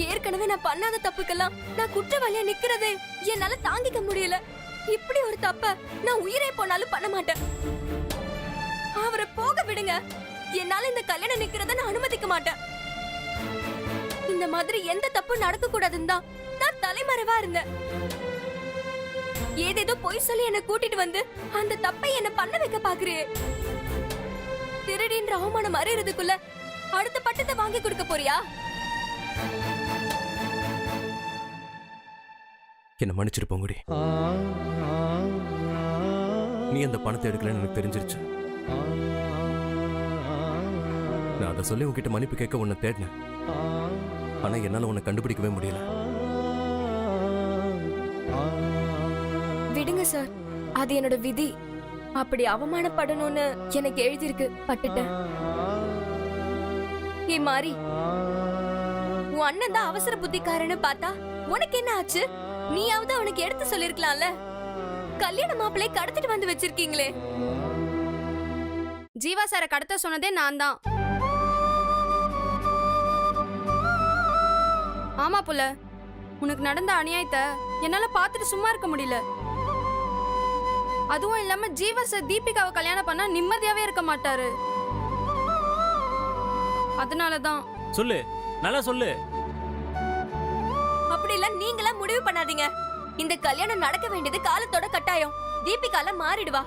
ஏற்கனவே நான் பண்ணாத தப்புக்கெல்லாம் நான் குற்றவாளியா நிக்கிறதே என்னால தாங்கிக்க முடியல. இப்படி ஒரு தப்ப நான் உயிரே போனாலும் பண்ண மாட்டேன். அவரை போக விடுங்க. என்னால இந்த கல்யாணம் நிக்கிறத நான் அனுமதிக்க மாட்டேன். இந்த மாதிரி எந்த தப்பும் நடக்க கூடாதுன்னு தான் நான் தலைமறைவா இருந்தேன். ஏதேதோ பொய் சொல்லி என்ன கூட்டிட்டு வந்து அந்த தப்பை என்ன பண்ண வைக்க பாக்குறியே. திருடின்ற அவமானம் அறியறதுக்குள்ள அடுத்த பட்டத்தை வாங்கி கொடுக்க போறியா? என்ன மன்னிச்சிரு பூங்குடி. நீ அந்த பணத்தை எடுக்கலன்னு எனக்கு தெரிஞ்சிருச்சு. நான் அதை சொல்லி உன்கிட்ட மன்னிப்பு கேட்க உன்னை தேடினேன். ஆனா என்னால உன்னை கண்டுபிடிக்கவே முடியல. விடுங்க சார், அது என்னோட விதி. அப்படி அவமானப்படணும்னு எனக்கு எழுதிருக்கு, பட்டுட்டேன். ஏ மாறி, உன் அண்ணன் தான் அவசர புத்திக்காரன்னு பார்த்தா உனக்கு என்ன ஆச்சு? நீயாவது அவனுக்கு எடுத்து சொல்லிருக்கலாம்ல. கல்யாண மாப்பிள்ளை கடத்திட்டு வந்து வச்சிருக்கீங்களே. ஜீவா சார கடத்த சொன்னதே நான் தான். ஆமா புள்ள, உனக்கு நடந்த அநியாயத்தை என்னால பாத்துட்டு சும்மா இருக்க முடியல. அதுவும் இல்லாம ஜீவா சார் தீபிகாவை கல்யாணம் பண்ணா நிம்மதியாவே இருக்க மாட்டாரு. அதனாலதான். சொல்லு, நல்லா சொல்லு. அப்படி இல்ல, நீங்களா முடிவு பண்ணாதீங்க. இந்த கல்யாணம் நடக்க வேண்டியது காலத்தோட கட்டாயம். தீபிகால மாறிடுவா.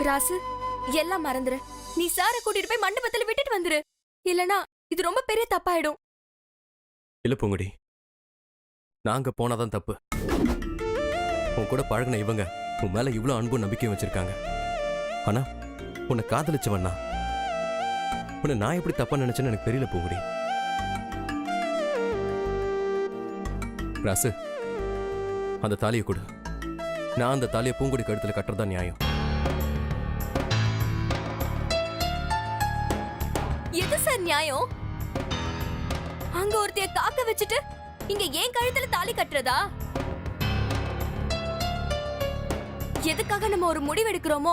ராசு, எல்லாம் மறந்துரு. நீ சார கூட்டிட்டு போய் மண்டபத்துல விட்டுட்டு வந்துரு. இல்லனா இது ரொம்ப பெரிய தப்பாயிடும். இல்ல பூங்குடி, நாங்க போனாதான் தப்பு. உன் கூட பழகின இவங்க உன் மேல இவ்வளவு அன்பும் நம்பிக்கையும் வச்சிருக்காங்க. ஆனா உன்னை காதலிச்சவன்னா உன்னை நான் எப்படி தப்பா நினைச்சேன்னு எனக்கு தெரியல பூங்குடி. ராசு, அந்த தாலியை கொடு. நான் அந்த தாலியை பூங்குடி கழுத்துல கட்டுறதா நியாயம். எது சார் நியாயம்? அங்க ஒருத்தைய காக்க வச்சுட்டு இங்க ஏன் கழுத்துல தாலி கட்டுறதா? எதுக்காக நம்ம ஒரு முடிவு எடுக்கிறோமோ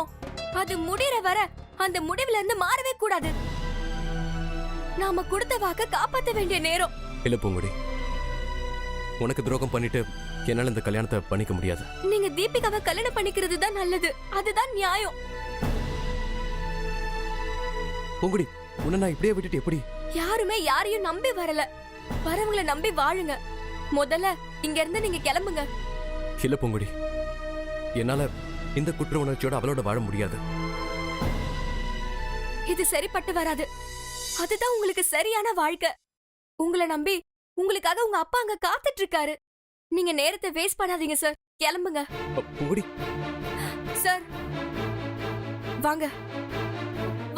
அது முடியற வர அந்த முடிவுல இருந்து மாறவே கூடாது. நாம கொடுத்த வாக்க காப்பாற்ற வேண்டிய நேரம். இல்ல பூங்குடி, உனக்கு துரோகம் பண்ணிட்டு என்னால இந்த கல்யாணத்தை பண்ணிக்க முடியாது. நீங்க தீபிகாவை கல்யாணம் பண்ணிக்கிறது தான் நல்லது. அதுதான் நியாயம். பூங்குடி, உன்னை நான் இப்படியே விட்டுட்டு எப்படி? யாருமே யாரையும் நம்பி வரல. வரவங்களை நம்பி வாழுங்க. முதல்ல இங்க இருந்து நீங்க கிளம்புங்க. இல்ல பூங்குடி, என்னால இந்த குற்ற உணர்ச்சியோட அவளோட வாழ முடியாது. இது சரிப்பட்டு வராது. அதுதான் உங்களுக்கு சரியான வாழ்க்கை. உங்களை நம்பி உங்களுக்காக உங்க அப்பா அங்க காத்துட்டு இருக்காரு. நீங்க நேரத்தை வேஸ்ட் பண்ணாதீங்க சார். கிளம்புங்க. பூங்குடி சார் வாங்க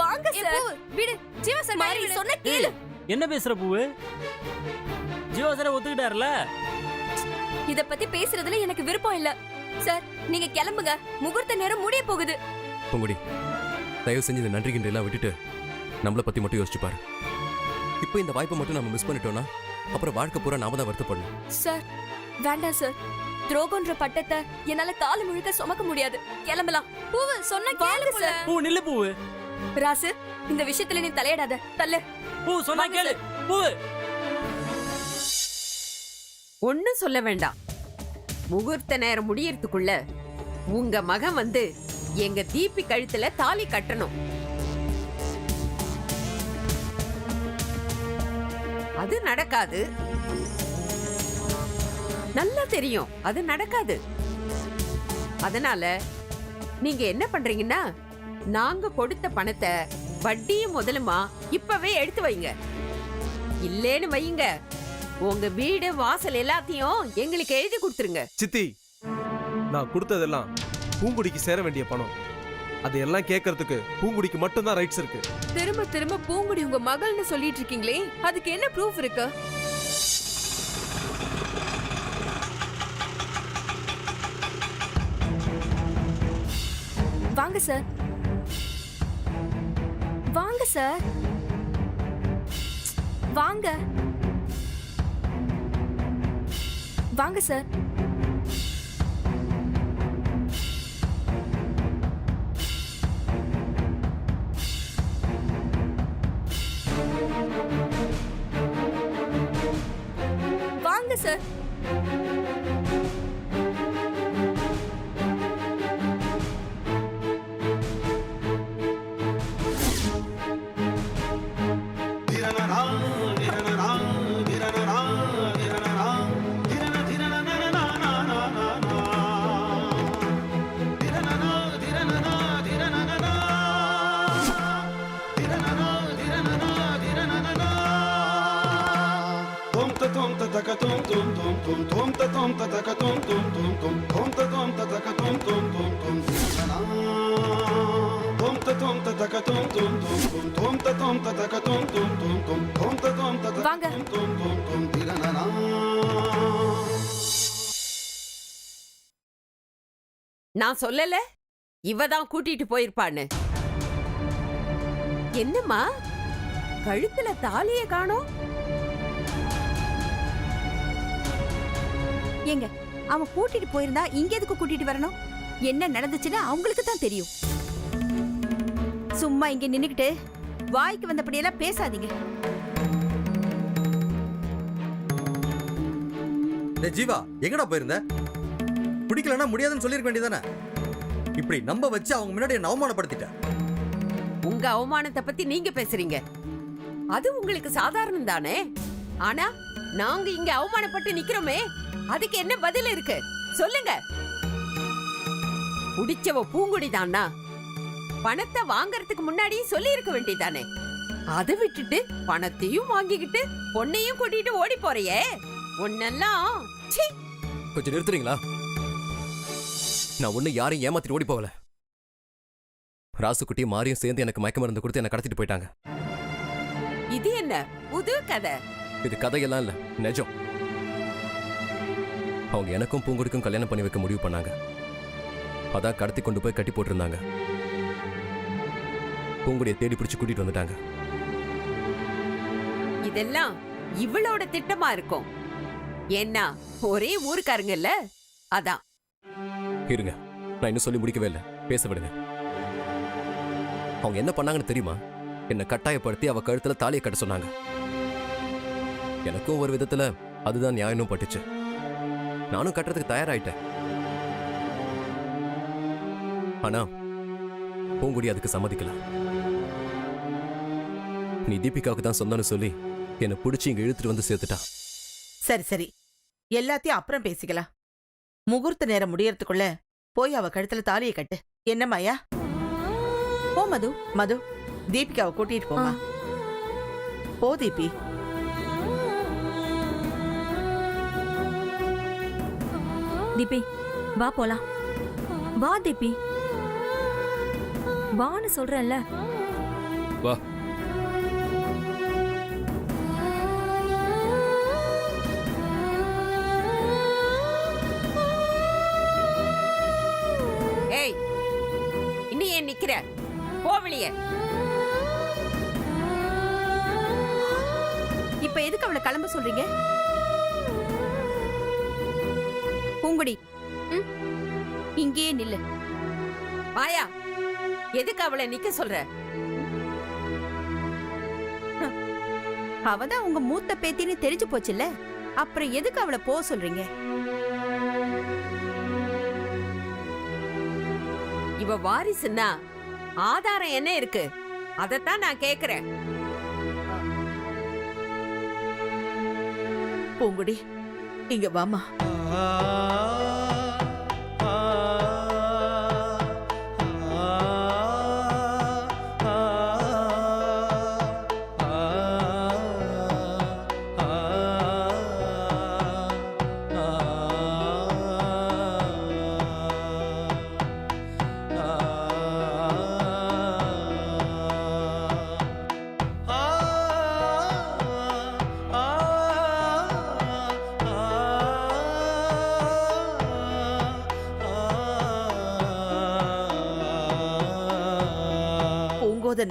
வாங்க சார். விடு ஜீவா சார், மாறி சொன்ன கேளு. என்ன பேசுற பூவு? ஜீவா சார் ஒத்துக்கிட்டாருல. இத பத்தி பேசுறதுல எனக்கு விருப்பம் இல்ல சார். நீங்க கிளம்புங்க. முகூர்த்த நேரம் முடிய போகுது. பூங்குடி, தயவு செஞ்சு இந்த நன்றி கிண்டெல்லாம் விட்டுட்டு நம்மளை பத்தி மட்டும் யோசிச்சு பாரு. இப்போ இந்த வாய்ப்பை மட்டும் நம்ம மிஸ் பண்ணிட்டோம்னா அப்புறம் வாழ்க்கை பூரா நாம தான் வருத்தப்படணும். சார் வேண்டாம் சார். துரோகம்ன்ற பட்டத்தை என்னால காலம் முழுக்க சுமக்க முடியாது. கிளம்பலாம். பூவு சொன்ன கேளு சார். பூ நில்லு பூவு. ராசு, இந்த விஷயத்துல நீ தலையிடாத. தள்ளு. பூ சொன்னா கேளு. பூவு ஒன்னும் சொல்ல வேண்டாம். முகூர்த்த நேரம் முடியறதுக்குள்ள உங்க மகன் வந்து எங்க தீபி கழுத்துல தாலி கட்டணும். அது நடக்காது. நல்லா தெரியும் அது நடக்காது. அதனால நீங்க என்ன பண்றீங்கன்னா, நாங்க கொடுத்த பணத்தை வட்டியும் முதலுமா இப்பவே எடுத்து வைங்க. இல்லேன்னு வையுங்க, உங்க வீடு வாசல் எல்லாத்தையும் எங்களுக்கு எழுதி கொடுத்துருங்க. சித்தி, நான் கொடுத்ததெல்லாம் பூங்குடிக்கு சேர வேண்டிய பணம். அதையெல்லாம் கேட்கறதுக்கு பூங்குடிக்கு மட்டும்தான் ரைட்ஸ் இருக்கு. திரும்ப திரும்ப பூங்குடி உங்க மகள்னு சொல்லிட்டு இருக்கீங்களே, அதுக்கு என்ன ப்ரூஃப் இருக்கு? வாங்க சார். வாங்க சார். வாங்க வாங்க சார். வாங்க சார். வாங்க. நான் சொல்லல இவதான் கூட்டிட்டு போயிருப்பான்னு. என்னம்மா கழுத்துல தாலிய காணோம்? ஏங்க அவன் கூட்டிட்டு போயிருந்தா இங்க எதுக்கு கூட்டிட்டு வரணும்? என்ன நடந்துச்சுன்னு அவங்களுக்கு தான் தெரியும். சும்மா இங்க நின்னுக்கிட்டு வாய்க்கு வந்தபடியெல்லாம் பேசாதீங்க. ஜீவா எங்கடா போயிருந்த? பிடிக்கலன்னா முடியாதுன்னு சொல்லிருக்க வேண்டியதானே? இப்படி நம்ப வச்சு அவங்க முன்னாடி என்ன அவமானப்படுத்திட்ட. உங்க அவமானத்தை பத்தி நீங்க பேசுறீங்க, அது உங்களுக்கு சாதாரணம் தானே. ஆனா நாங்க இங்க அவமானப்பட்டு நிக்கிறோமே, அதுக்கு என்ன பதில் இருக்கு சொல்லுங்க. புடிச்சவ பூங்குடி தானா? பணத்தை வாங்கறதுக்கு முன்னாடி சொல்லி இருக்க வேண்டியதானே. அதை விட்டுட்டு பணத்தையும் வாங்கிக்கிட்டு பொண்ணையும் கூட்டிட்டு ஓடி போறியே, உன்னெல்லாம் சீ. கொஞ்சம் நிறுத்துறீங்களா? நான் ஒண்ணு யாரையும் ஏமாத்திட்டு ஓடி போகல. ராசுக்குட்டி மாரியும் சேர்ந்து எனக்கு மயக்க மருந்து கொடுத்து என்ன கடத்திட்டு போயிட்டாங்க. இது என்ன புது கதை? இது கதையெல்லாம் இல்ல, நிஜம். அவங்க எனக்கும் பூங்குடிக்கும் கல்யாணம் பண்ணி வைக்க முடிவு பண்ணாங்க. அதான் கடத்தி கொண்டு போய் கட்டி போட்டிருந்தாங்க. பூங்குடியை தேடி பிடிச்சு கூட்டிட்டு வந்துட்டாங்க. இதெல்லாம் இவளோட திட்டமா இருக்கும். ஏன்னா ஒரே ஊருக்காரங்கல்ல, அதான். இருங்க, நான் இன்னும் சொல்லி முடிக்கவே இல்லை, பேச விடுங்க. அவங்க என்ன பண்ணாங்கன்னு தெரியுமா? என்னை கட்டாயப்படுத்தி அவ கழுத்துல தாலியை கட்ட சொன்னாங்க. எனக்கும் ஒரு விதத்துல அதுதான் நியாயமும் பட்டுச்சு. நானும் கட்டுறதுக்கு தயாராயிட்டேன். ஆனா பூங்குடி அதுக்கு சம்மதிக்கல. நீ தீபிகாவுக்கு தான் சொந்தம்னு சொல்லி என்னை பிடிச்சி இங்க இழுத்துட்டு வந்து சேர்த்துட்டா. சரி சரி, எல்லாத்தையும் அப்புறம் பேசிக்கலாம். முகூர்த்த நேரம் முடியறதுக்குள்ள போய் அவ கழுத்துல தாலியை கட்டு. என்ன மாயா? போ மது. மது, தீபிகாவை கூட்டிட்டு போமா. போ தீபி. தீபி வா போலாம். வா தீபி, வான்னு சொல்றேன்ல. வா. ஏய், இன்னும் ஏன் நிக்கிற? போவலியே. இப்ப எதுக்கு அவளை கிளம்ப சொல்றீங்க? பூங்குடி, இங்கேயே நில்லு. மாயா, எதுக்கு அவளை நிக்க சொல்ற? அவதான் உங்க மூத்த பேத்தின்னு தெரிஞ்சு போச்சுல்ல, அப்புறம் எதுக்கு அவளை போக சொல்றீங்க? இவ வாரிசுன்னா ஆதாரம் என்ன இருக்கு? அதத்தான் நான் கேக்குறேன். பூங்குடி, இங்க வாமா.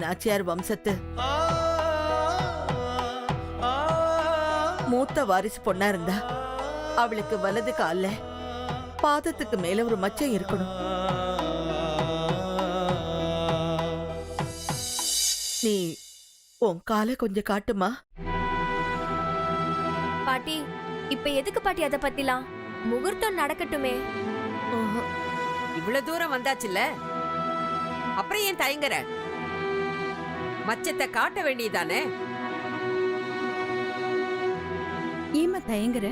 நாச்சியார் வம்சத்து மூத்த வாரிசு பொண்ணா இருந்தா அவளுக்கு வலது கால்ல பாதத்துக்கு மேல ஒரு மச்சம் இருக்கணும். நீ உன் காலை கொஞ்சம் காட்டுமா. பாட்டி இப்ப எதுக்கு பாட்டி அத பத்திலாம்? முகூர்த்தம் நடக்கட்டுமே. இவ்வளவு தூரம் வந்தாச்சுல்ல, அப்புறம் ஏன் தயங்குற? மச்சத்தை காட்ட வேண்டியதானே. ஏமா தயங்குற?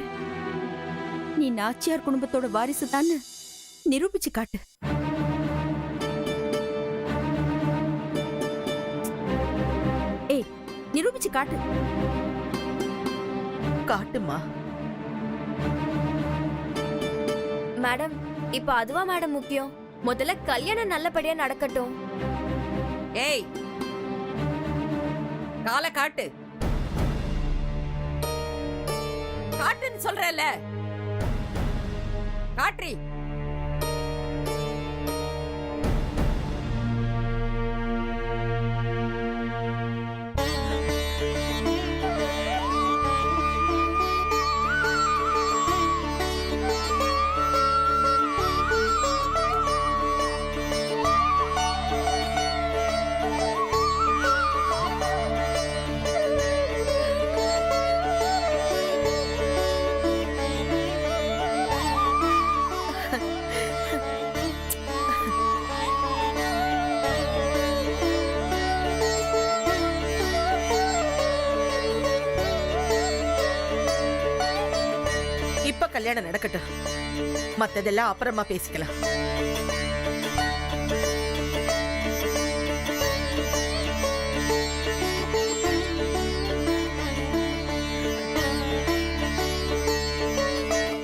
நீ நாச்சியார் குடும்பத்தோட வாரிசு தான்னு நிரூபிச்சு காட்டு. ஏய், நிரூபிச்சு காட்டு. காட்டுமா. மேடம் இப்ப அதுவா மேடம் முக்கியம்? முதல்ல கல்யாணம் நல்லபடியா நடக்கட்டும். ஏய், காலை காட்டு. காட்டுன்னு சொல்றல, காட்ரி. இப்ப கல்யாணம் நடக்கட்டும், மத்ததெல்லாம் அப்புறமா பேசிக்கலாம்.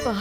வா.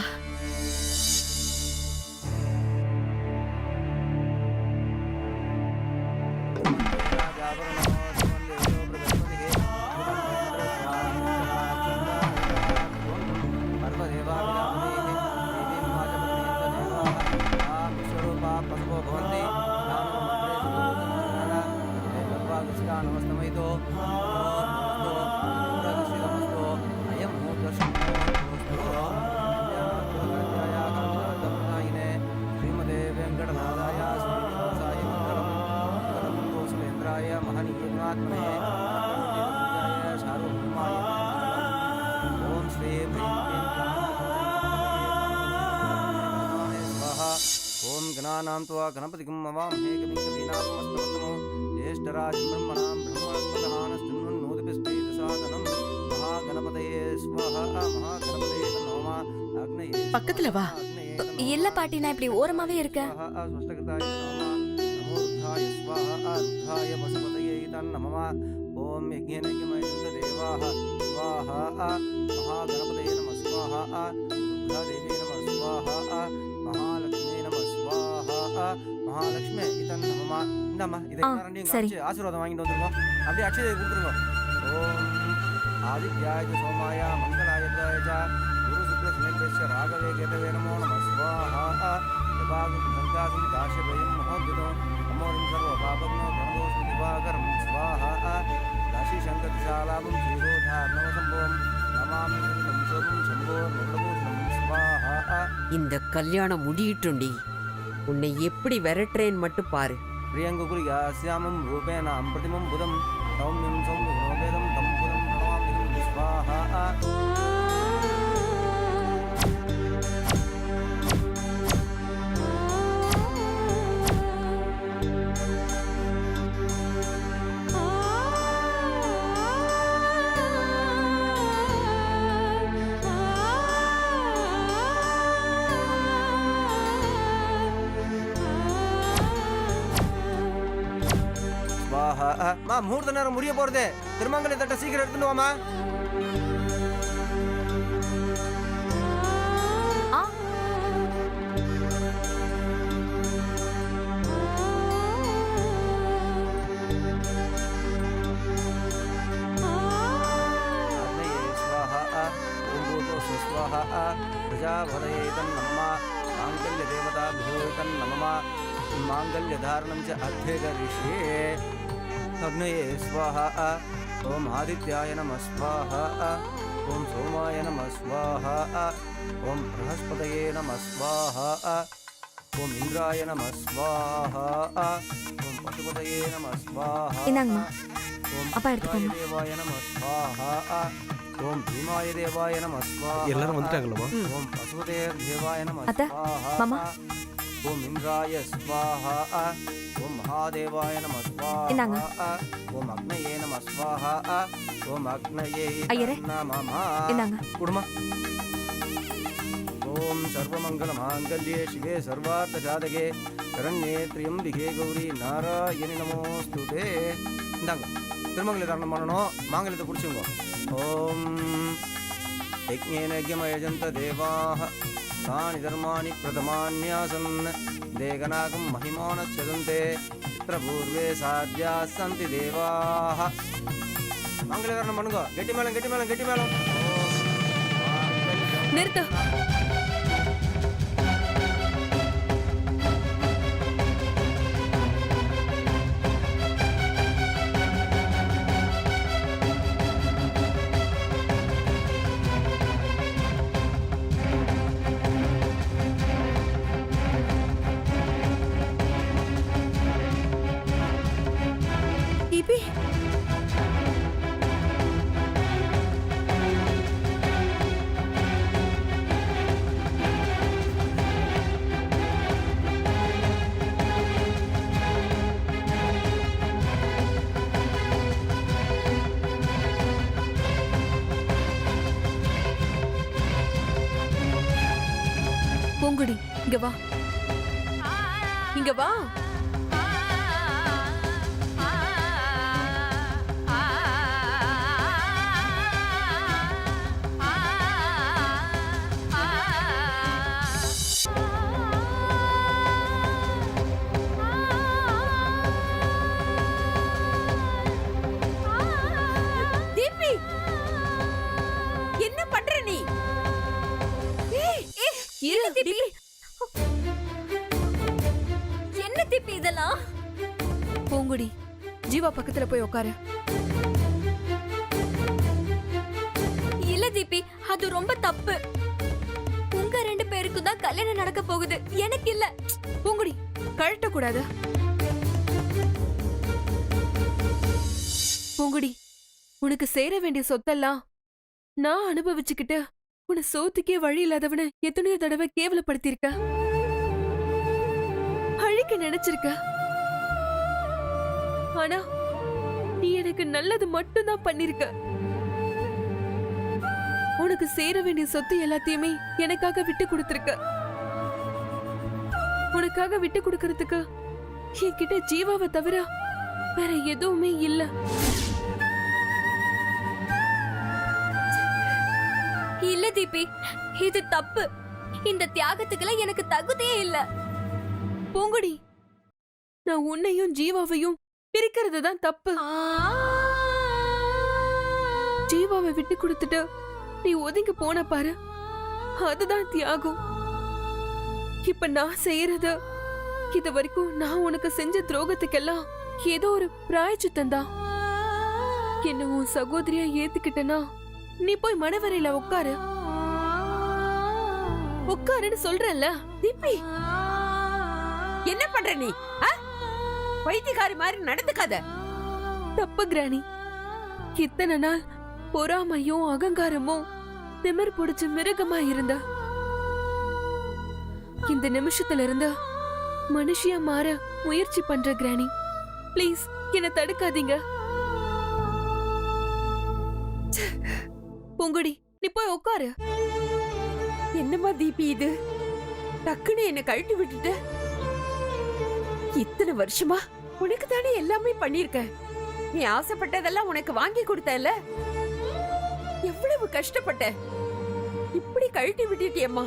ओम गणानां त्वा गणपतिं मवामहे कविं कवीनामस्तमस्तमो ज्येष्ठराजं ब्रह्मणां ब्रह्मणस्पतहानस्तुन्वन्नोतिभिस्तेजसादनं महागणपतये स्वाहा महागणपतये नमः अग्नये பக்கத்துல வா. இல்ல பாட்டி நான் இப்படி ஓரமாவே இருக்கேன். स्वष्टकृताय नमः नमो रुद्राय स्वाहा रुद्राय पशुपतये नमः ओम यज्ञेन यज्ञमयन्त देवाः स्वाहा महागणपतये नमः स्वाहा रुद्रादेवी नमः स्वाहा महालक्ष्मी नमः स्वाहा महालक्ष्मी இதன் நமமா. இந்தம்மா இதை எல்லாரும் சரி. காமிச்சு ஆசீர்வாதம் வாங்கிட்டு வந்துருங்க. அப்படியே அட்சதை கொடுத்துருங்க. ஓம் ஆதித்யாய சோமாய மங்களாய புதாய குரு சுக்ர சனிபேஷ ராகவே கேதவே நமோ நமः स्वाहा दिवागं संकासं दाशभयं महोद्यतो अमोरिं सर्वपापग्नो प्रणदोषं दिवाकरं स्वाहा दाशी शङ्करशालाभं श्रीरोधार्णवसम्भवं नमामि शङ्करं शोभं शम्भोर्मण्डभूषणं स्वाहा. இந்த கல்யாணம் முடியட்டுண்டி. உன்னை எப்படி விரட்டுறேன்னு மட்டும் பாரு. प्रियङ्कुर्यास्यामं रूपेण अम्प्रतिमं बुधं सौम्यं सौम्यगुणोपेदं तं पुरं प्रणमामि स्वाहा. மா முகூர்த்த நேரம் முடிய போறது. திருமங்கல தட்டை சீக்கிரம் எடுத்துட்டு வாமா. प्रजापतये तन्नमः माङ्गल्यदेवताभ्यो तन्नमः माङ्गल्यधारणं च अध्यगरिष्ये. अग्नये स्वाहा ओम आदित्याय नमः स्वाहा ओम सोमाय नमः स्वाहा ओम बृहस्पतये नमः स्वाहा ओम इंद्राय नमः स्वाहा ओम पशुपतये नमः स्वाहा அப்பா எடுத்துக்கோங்க. தேவாய நம ஸ்வாஹா. ஓம் பீமாய தேவாய நம ஸ்வாஹா. எல்லாரும் வந்துட்டாங்களா? ஓம் பசுபதேர் தேவாய நம அத்தை, ஸ்வாஹா. மாமா. ஓம் இந்திராய ஸ்வாஹா. ஓம் மகாதேவாய நம இந்தாங்க. ஸ்வாஹா. ஓம் அக்னயே நம ஸ்வாஹா. ஓம் அக்னயே ஐயரே, நமஹ. இந்தாங்க. குடுமா. ஓம் சர்வமங்கல மாங்கல்யே சிவே சர்வார்த்த சாதகே சரண்யே திரியம்பிகே கௌரி நாராயணி நமோஸ்துதே. இந்தாங்க, திருமங்கல தாரணம் பண்ணணும். மாங்கல்யத்தை பிடிச்சுங்க. ஓம் யஜ்ஞேன யஜ்ஞமயஜந்த தேவாः தானி தர்மாணி பிரதமான்யாசன் தேகநாகம் மகிமானச்சதந்தே இத்திர பூர்வே சாத்யாः சந்தி தேவாः. மாங்கல்ய தாரணம் பண்ணுங்க. கெட்டி மேளம், கெட்டி மேளம், கெட்டி மேளம். நிறுத்து. தீபி, பூங்குடி, இங்க வா. இங்க வா. தீபி, என்ன பண்ற நீ? இரு தீபி. என்ன தீபி இதெல்லாம்? பூங்குடி, ஜீவா பக்கத்துல போய் உட்காரு. இல்ல தீபி, அது ரொம்ப தப்பு. உங்க 2 பேருக்கும் தான் கல்யாணம் நடக்க போகுது, எனக்கு இல்ல. பூங்குடி, கழட்ட கூடாது. பூங்குடி, உனக்கு சேர வேண்டிய சொத்தெல்லாம் நான் அனுபவிச்சுக்கிட்டு உன்னை சோத்துக்கே வழி இல்லாதவன எத்தனையோ தடவை கேவலப்படுத்திருக்க, அழிக்க நினைச்சிருக்க. ஆனா நீ எனக்கு நல்லது மட்டும்தான் பண்ணிருக்க. உனக்கு சேர வேண்டிய சொத்து எல்லாத்தையுமே எனக்காக விட்டு கொடுத்திருக்க. உனக்காக விட்டு கொடுக்கறதுக்கு என்கிட்ட ஜீவாவை தவிர வேற எதுவுமே இல்ல. இல்ல தீபி, இது தப்பு. இந்த தியாகத்துக்குலாம் எனக்கு தகுதியே இல்ல. பூங்குடி, நான் உன்னையும் ஜீவாவையும் பிரிக்கிறது தான் தப்பு. ஜீவாவை விட்டு கொடுத்துட்டு நீ ஒதுங்கி போன பாரு, அதுதான் தியாகம். இப்ப நான் செய்யறது, இது வரைக்கும் நான் உனக்கு செஞ்ச துரோகத்துக்கெல்லாம் ஏதோ ஒரு பிராயச்சித்தம் தான். என்ன உன் சகோதரியா ஏத்துக்கிட்டனா நீ போய் மணவரையில உட்காரு. உட்காருன்னு சொல்றேன்ல. தீபி, என்ன பண்ற நீ? வைத்தியக்காரி மாதிரி நடந்துக்காத. தப்பு கிராணி. இத்தனை நாள் பொறாமையும் அகங்காரமும் திமிர் பிடிச்ச மிருகமா இருந்த, இந்த நிமிஷத்துல இருந்து மனுஷியா மாற முயற்சி பண்ற கிராணி. ப்ளீஸ் என்ன தடுக்காதீங்க. பூங்குடி, நீ போய் உட்காரு. என்னம்மா தீபி இது? டக்குன்னு என்ன கழட்டி விட்டுட்ட. இத்தனை வருஷமா உனக்கு தானே எல்லாமே பண்ணிருக்க. நீ ஆசைப்பட்டதெல்லாம் உனக்கு வாங்கி கொடுத்தல. எவ்வளவு கஷ்டப்பட்ட. இப்படி கழட்டி விட்டுட்டியம்மா.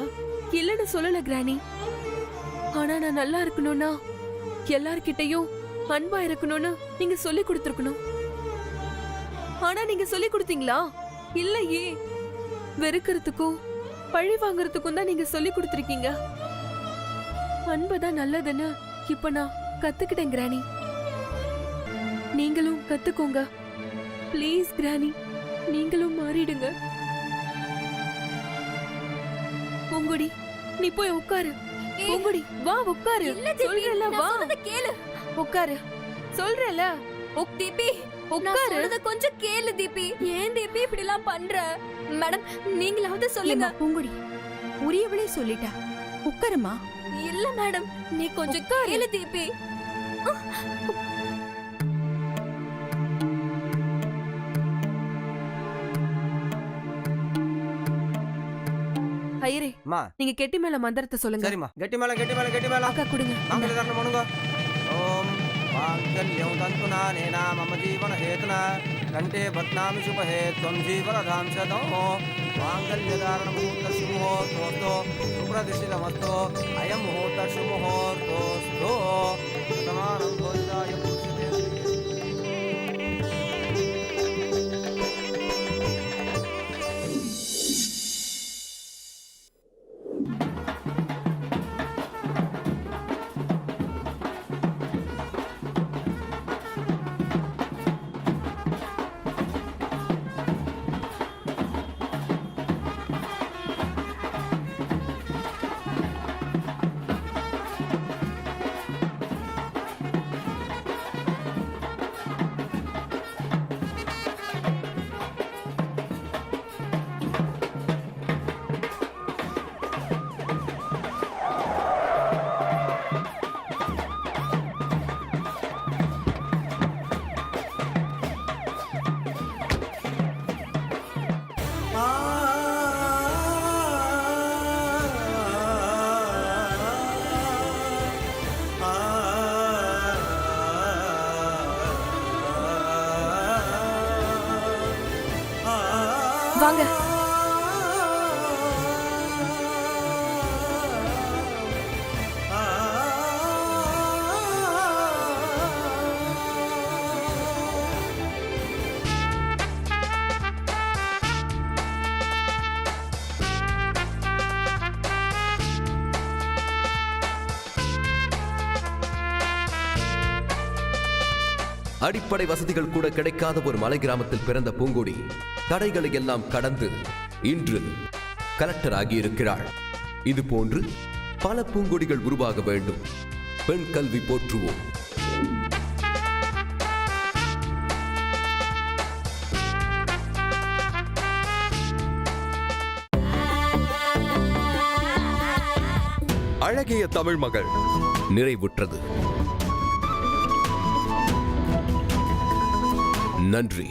இல்லன்னு சொல்லல கிராணி. ஆனா நான் நல்லா இருக்கணும்னா எல்லார்கிட்டயும் அன்பா இருக்கணும்னு நீங்க சொல்லி கொடுத்திருக்கணும். ஆனா நீங்க சொல்லி கொடுத்தீங்களா? இல்லையே. வெறுக்கிறதுக்கும் பழி வாங்குறதுக்கும் தான் நீங்க சொல்லி கொடுத்திருக்கீங்க. அன்புதான் நல்லதுன்னு இப்ப நான் கத்துக்கிட்டேன் கிராணி. நீங்களும் கத்துக்கோங்க ப்ளீஸ் கிராணி. நீங்களும் மாறிடுங்க. பூங்குடி, நீ போய் உட்காரு. பூங்குடி, வா உட்காரு. இல்ல தீபி, சொல்றேல, நான் வா சொல்றத கேளு. உட்காரு. சொல்றேல. தீபி, நான் சொல்றத கொஞ்சம் கேளு தீபி. ஏன் தீபி இப்படி எல்லாம் பண்ற? மேடம் நீங்களாவது சொல்லுங்க. ஏம்மா பூங்குடி உரியவளே சொல்லிட்டா, உட்காருமா. இல்ல மேடம், நீ கொஞ்சம் கேளு தீபி. ஐயரே, அம்மா நீங்க கெட்டி மேல மந்திரத்தை சொல்லுங்க. சரிம்மா. கெட்டி மேல அக்கா கொடுங்க. மாங்கல்யம் பண்ணுங்க. ஓம் மாங்கல்யம் தந்துனா நேனா மம ஜீவன ஹேதுனா கண்டே பத்னாமி சுபஹே த்வம் ஜீவனதாம் சதோ மாங்கல்யதாரண முகூர்த்த சுமுகூர்த்தோஸ்தோ சுப்ரதிஷ்டிதமஸ்தோ அயம் முகூர்த்த சுமுகூர்த்தோஸ்தோ சமானம் போஜாய புருஷதே. வாங்க. அடிப்படை வசதிகள் கூட கிடைக்காத ஒரு மலை கிராமத்தில் பிறந்த பூங்கொடி தடைகளை எல்லாம் கடந்து இன்று கலெக்டர் ஆகியிருக்கிறாள். இது போன்று பல பூங்கொடிகள் உருவாக வேண்டும். பெண் கல்வி போற்றுவோம். அழகிய தமிழ் மகள் நிறைவுற்றது. நன்றி.